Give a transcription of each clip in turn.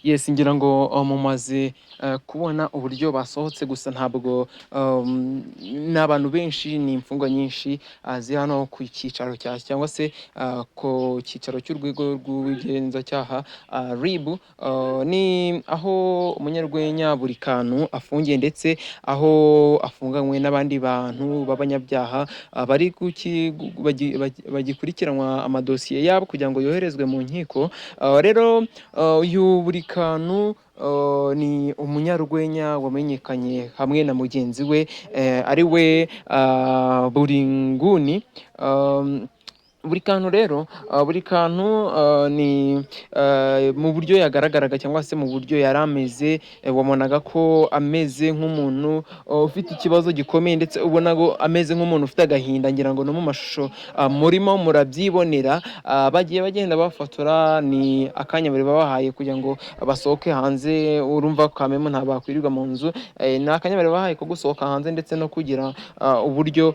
Yes, ngira ngo mumaze kubona uburyo basohotse, gusa ntabwo ni abantu benshi, ni imfungwa nyinshi ziri hano ku cyicaro cyangwa se ku cyicaro cy'urwego rw'ubugenzacyaha RIB. Ni aho umunyarwenya buri kantu afungiye, ndetse aho afunganywe n'abandi bantu b'abanyabyaha bagikurikiranwa amadosiye yabo kugira ngo yoherezwe mu nkiko. Rero uyu buri kantu ni umunyarwenya wamenyekanye hamwe na mugenzi we ari we buri nguni. Buri kantu rero buri kantu ni mu buryo yagaragaraga cyangwa se mu buryo yari ameze, wabonaga ko ameze nk'umuntu ufite ikibazo gikomeye, ndetse ubona ko ameze nk'umuntu ufite agahinda. Ngira ngo no mu mashusho murimo murabyibonera. Bagiye bagenda bafotora, ni akanya bari babahaye kugira ngo basohoke hanze. Urumva kamemo ntabwo bakwirirwa mu nzu, ni akanya bari bahaye ko gusohoka hanze ndetse no kugira uburyo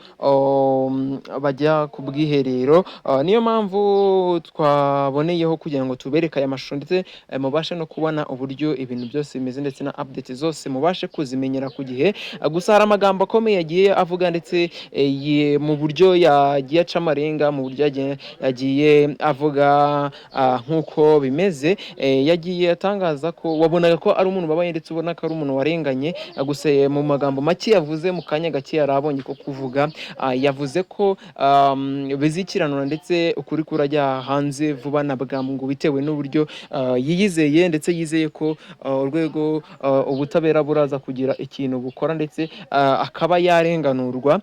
bajya ku bwiherero. Niyo mpamvu twaboneyeho kugira ngo tubereke aya mashusho, ndetse mubashe no kubona uburyo ibintu byose bimeze, ndetse na update zose mubashe kuzimenyera ku gihe. Gusa hari amagambo akomeye yagiye avuga, ndetse mu buryo yagiye aca amarenga, mu buryo yagiye avuga nk'uko bimeze. Yagiye atangaza ko wabonaga ko ari umuntu ubabaye, ndetse ubona ko ari umuntu warenganye. Gusa mu magambo make yavuze mu kanya gake yari abonye ko kuvuga, yavuze ko bizikiranura, ndetse ukuri kurajya hanze vuba na bwangu, bitewe n'uburyo yiyizeye, ndetse yizeye ko urwego ubutabera buraza kugira ikintu bukora, ndetse akaba yarenganurwa.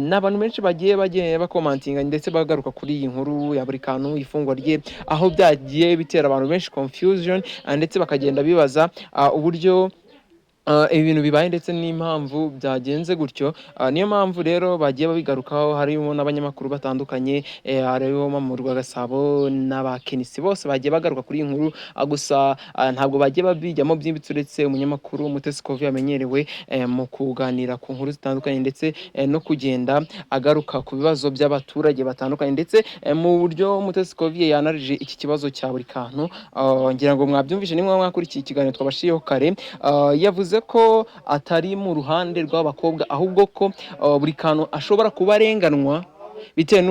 N'abantu benshi bagiye bakomantinga ndetse bagaruka kuri iyi nkuru ya buri kantu, ifungwa rye, aho byagiye bitera abantu benshi confusion, ndetse bakagenda bibaza uburyo ibintu bibaye, ndetse n'impamvu byagenze gutyo. Niyo mpamvu rero bagiye babigarukaho, harimo n'abanyamakuru batandukanye, harimo mu Gasabo n'abakenisi, bose bagiye bagaruka kuri iyi nkuru. Gusa ntabwo bagiye babijyamo byimbitse, uretse umunyamakuru Mutesi Kovi yamenyerewe mu kuganira ku nkuru zitandukanye, ndetse no kugenda agaruka ku bibazo by'abaturage batandukanye, ndetse mu buryo Mutesi Kovi yanarije iki kibazo cya buri kantu. Ngira ngo mwabyumvise nimwe mwakurikiye ikiganiro twabashiyeho kare. Yavuze ko atari mu ruhande rw'abakobwa, ahubwo ko buri kantu ashobora kuba arenganwa bitewe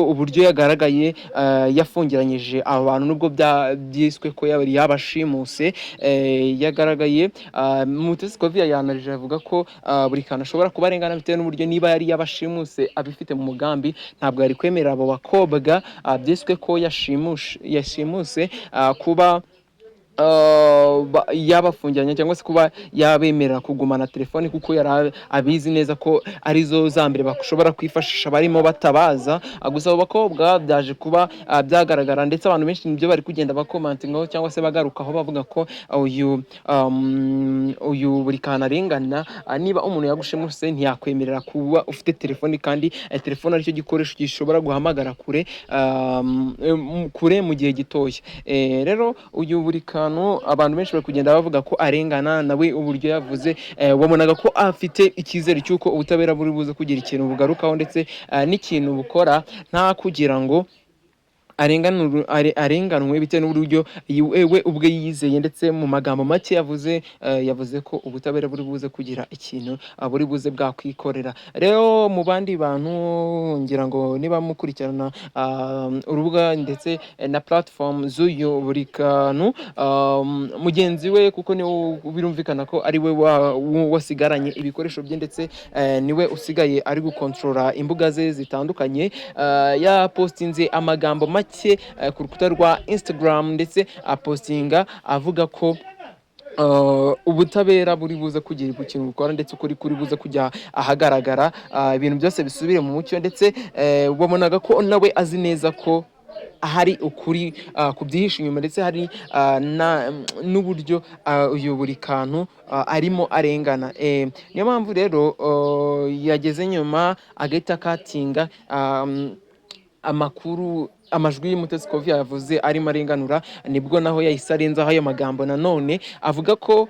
uburyo yagaragaye yafungiranyije aba bantu, nubwo byiswe ko yabashimuse. Yagaragaye Mutesi Kovi yanarije avuga ko buri kantu ashobora kuba arengana bitewe n'uburyo niba yari yabashimuse abifite mu mugambi, ntabwo yari kwemerera abo bakobwa byiswe ko yashimuse kuba yabafungiranya, cyangwa se kuba yabemerera kugumana telefoni, kuko yari abizi neza ko arizo za mbere bashobora kwifashisha barimo batabaza. Gusa abo bakobwa byaje kuba byagaragara, ndetse abantu benshi nibyo bari kugenda bakomantingaho, cyangwa se bagarukaho bavuga ko uyu buri kantu arengana. Niba umuntu yagushimuse, ntiyakwemerera kuba ufite telefoni, kandi telefoni aricyo gikoresho gishobora guhamagara kure mu gihe gitoya. Rero uyu buri kantu abantu benshi bari kugenda bavuga ko arengana. Nawe uburyo yavuze, wabonaga ko afite icyizere cy'uko ubutabera buri buze kugira ikintu bugarukaho, ndetse n'ikintu bukora, nta kugira ngo arenganwe bitewe n'uburyo we ubwe yizeye. Ndetse mu magambo make yavuze ko ubutabera buri buze kugira ikintu buri buze bwakwikorera. Rero mu bandi bantu, ngira ngo niba mukurikirana urubuga ndetse na platform z'uyu buri kantu, mugenzi we, kuko niwe birumvikana ko ari we wasigaranye ibikoresho bye, ndetse niwe usigaye ari gukontorora imbuga ze zitandukanye. Yapostinze amagambo make ku rukuta rwa Instagram, ndetse apostinga avuga ko ubutabera buri buze kugira ikintu bukora, ndetse ukuri kuri buze kujya ahagaragara, ibintu byose bisubire mu mucyo. Ndetse wabonaga ko nawe azi neza ko hari ukuri kubyihishe inyuma, ndetse hari n'uburyo uyu buri kantu arimo arengana. Niyo mpamvu rero yageze nyuma agahita akatinga amakuru amajwi y'Umutesi Kovia yavuze arimo arenganura, nibwo naho yahise arenzaho ayo magambo nanone avuga ko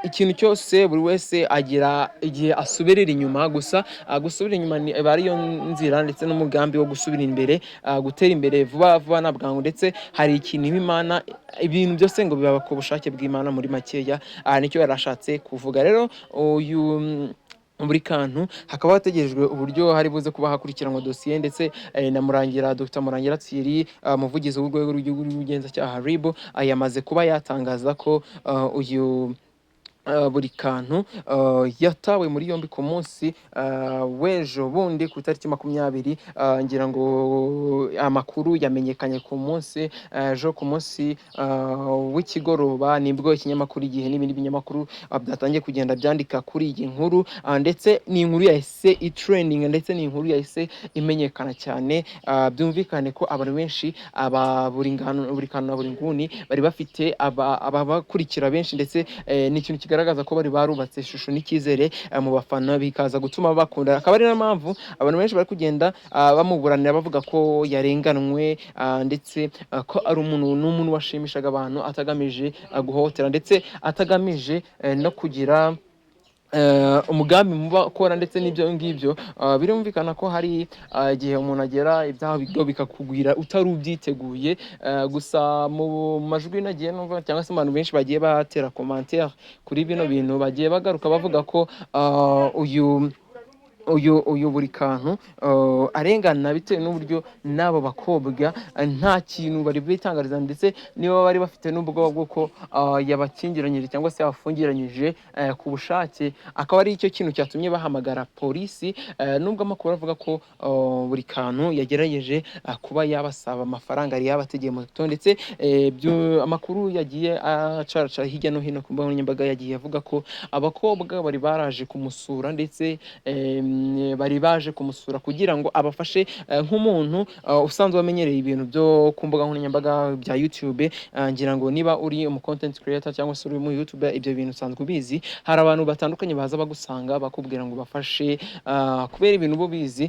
ikintu cyose buri wese agira igihe asubirira inyuma, gusa gusubira inyuma aba ariyo nzira ndetse n'umugambi wo gusubira imbere, gutera imbere vuba vuba na bwangu, ndetse hari ikintu Imana, ibintu byose ngo biba ku bushake bw'Imana muri makeya, nicyo yarashatse kuvuga. Rero uyu buri kantu hakaba hategerejwe uburyo hari buze kuba hakurikiranwa dosiye, ndetse na Murangira, Dr Murangira Thierry, umuvugizi w'urwego rw'igihugu rw'ubugenzacyaha RIB, yamaze kuba yatangaza ko uyu buri kantu yatawe muri yombi ku munsi w'ejo bundi ku itariki 20, ngira ngo amakuru yamenyekanye ku munsi ejo ku munsi w'ikigoroba, nibwo ikinyamakuru Igihe n'ibindi binyamakuru byatangiye kugenda byandika kuri iyi nkuru, ndetse ni inkuru yahise itrending, ndetse ni inkuru yahise imenyekana cyane. Byumvikane ko abantu benshi buri kantu na buri nguni bari bafite ababakurikira benshi, ndetse n'ikintu kigaragaza ko bari barubatse ishusho n'icyizere mu bafana, bikaza gutuma bakunda. Akaba ari na mpamvu abantu benshi bari kugenda bamuburanira bavuga ko yarenganwe, ndetse ko ari n'umuntu washimishaga abantu atagamije guhohotera, ndetse atagamije no kugira umugambi muba ukora, ndetse n'ibyo ngibyo. Birumvikana ko hari igihe umuntu agera ibyaha bikakugwira utari ubyiteguye, gusa mu majwi nagiye numva cyangwa se abantu benshi bagiye batera commentaire kuri bino bintu, bagiye bagaruka bavuga ko uyu buri kantu arengana bitewe n'uburyo n'abo bakobwa nta kintu bari bitangariza, ndetse niba bari bafite n'ubwoba bw'uko yabakingiranyije cyangwa se yabafungiranyije ku bushake. Akaba ari icyo kintu cyatumye bahamagara polisi, nubwo amakuru avuga ko buri kantu yagerageje kuba yabasaba amafaranga yari yabategeye moto, ndetse amakuru yagiye acaca hirya no hino ku mbuga nkoranyambaga, yagiye avuga ko abakobwa bari baraje kumusura, ndetse bari baje kumusura kugira ngo abafashe nk'umuntu usanzwe wamenyereye ibintu byo ku mbuga nkoranyambaga bya YouTube. Ngira ngo niba uri umu content creator cyangwa se uri mu YouTube, ibyo bintu usanzwe ubizi, hari abantu batandukanye baza bagusanga bakubwira ngo bafashe kubera ibintu bo bizi,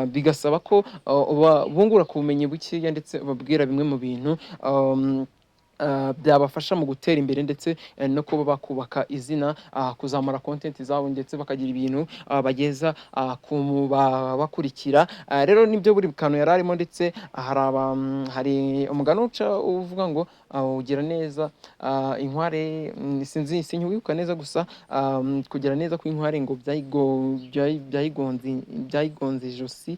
bigasaba ko bungura ku bumenyi bukeya, ndetse babwira bimwe mu bintu byabafasha mu gutera imbere, ndetse no kuba bakubaka izina, kuzamura content zabo, ndetse bakagira ibintu bageza ku bakurikira. Rero nibyo buri kantu yari arimo, ndetse hari umugani uca uvuga ngo ugira neza inkware, sinwibuka neza, gusa kugira neza kw'inkware ngo byayigonze ijosi,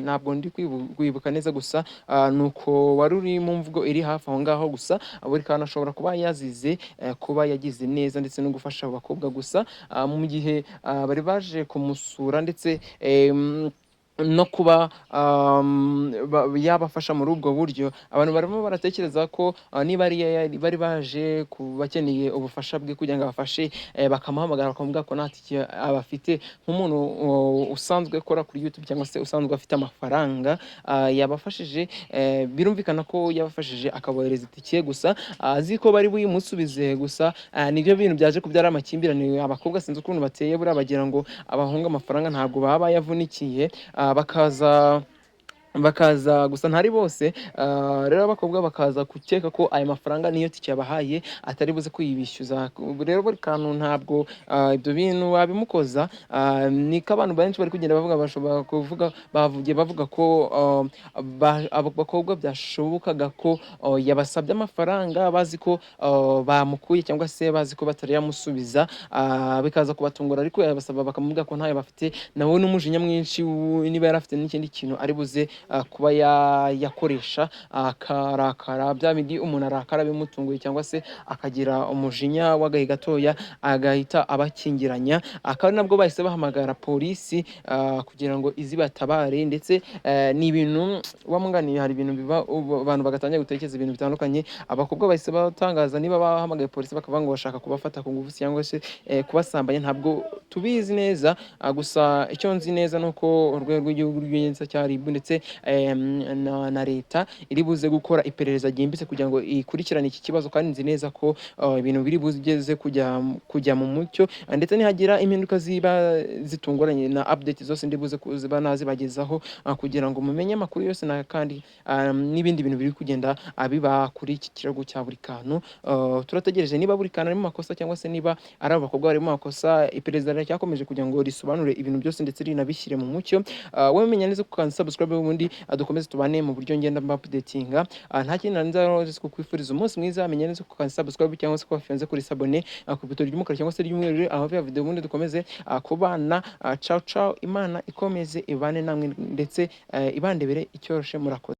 ntabwo ndi kwibuka neza, gusa nuko wari uri mu mvugo iri hafi aho ngaho. Gusa buri kantu ashobora kuba yazize kuba yagize neza, ndetse no gufasha abakobwa, gusa mu gihe bari baje kumusura, ndetse no kuba yabafasha muri ubwo buryo, abantu barimo baratekereza ko niba bari baje bakeneye ubufasha bwe kugira ngo abafashe, bakamuhamagara bakamuvuga ko nta tike abafite, nk'umuntu usanzwe akora kuri YouTube cyangwa se usanzwe afite amafaranga, yabafashije. Birumvikana ko yabafashije akabohereza itike, gusa azi ko bari buyimusubize, gusa nibyo bintu byaje kubyara amakimbirane. Abakobwa sinzi ukuntu bateye, buriya bagira ngo abahungu amafaranga ntabwo baba bayavunikiye, bakaza gusa ntari bose. Rero abakobwa bakaza gukeka ko aya mafaranga niyo tike yabahaye atari buze kuyibishyuza. Rero buri kantu ntabwo ibyo bintu babimukoza, niko abantu benshi bari kugenda bavuga, bashobora kuvuga, bavuga ko abakobwa byashobokaga ko yabasabye amafaranga bazi ko bamukuye, cyangwa se bazi ko batari yamusubiza, bikaza kubatungura, ariko yabasaba bakamuvuga ko ntayo bafite, nawe n'umujinya mwinshi, niba yari afite n'ikindi kintu ari buze kuba yakoresha, akarakara, bya bindi umuntu arakara bimutunguye, cyangwa se akagira umujinya w'agahe gatoya agahita abakingiranya. Akaba nabwo bahise bahamagara polisi kugira ngo izibatabare, ndetse ni ibintu wamunganiye, hari ibintu biba abantu bagatangira gutekereza ibintu bitandukanye. Abakobwa bahise batangaza niba bahamagaye polisi bakavuga ngo bashaka kubafata ku ngufu cyangwa se kubasambanya, ntabwo tubizi neza, gusa icyo nzi neza nuko urwego rw'igihugu rw'ubugenzacyaha RIB ndetse na leta iri buze gukora iperereza ryimbitse kugira ngo ikurikirane iki kibazo, kandi nzi neza ko ibintu biri bugeze kujya mu mucyo, ndetse nihagira impinduka ziba zitunguranye na update zose ndi buze kuziba nazibagezaho, kugira ngo mumenye amakuru yose kandi n'ibindi bintu biri kugenda biba kuri iki kirego cya Burikano. Turategereje niba Burikano ari mu makosa cyangwa se niba ari abakobwa bari mu makosa. Iperereza ryakomeje kugira ngo risobanure ibintu byose ndetse rinabishyire mu mucyo. Wowe menya neza ko subscribe ubundi dukomeze tubane mu buryo ngenda updatinga. Nta kindi nza kukwifuriza umunsi mwiza. Menya neza ko subscribe cyangwa se ko wafiyanze kuri sabone ku buto ry'umukara cyangwa se ry'umweru, aho vya video ubundi dukomeze kubana. Ciao ciao, Imana ikomeze ibane namwe ndetse ibandebere icyoroshe. Murakoze.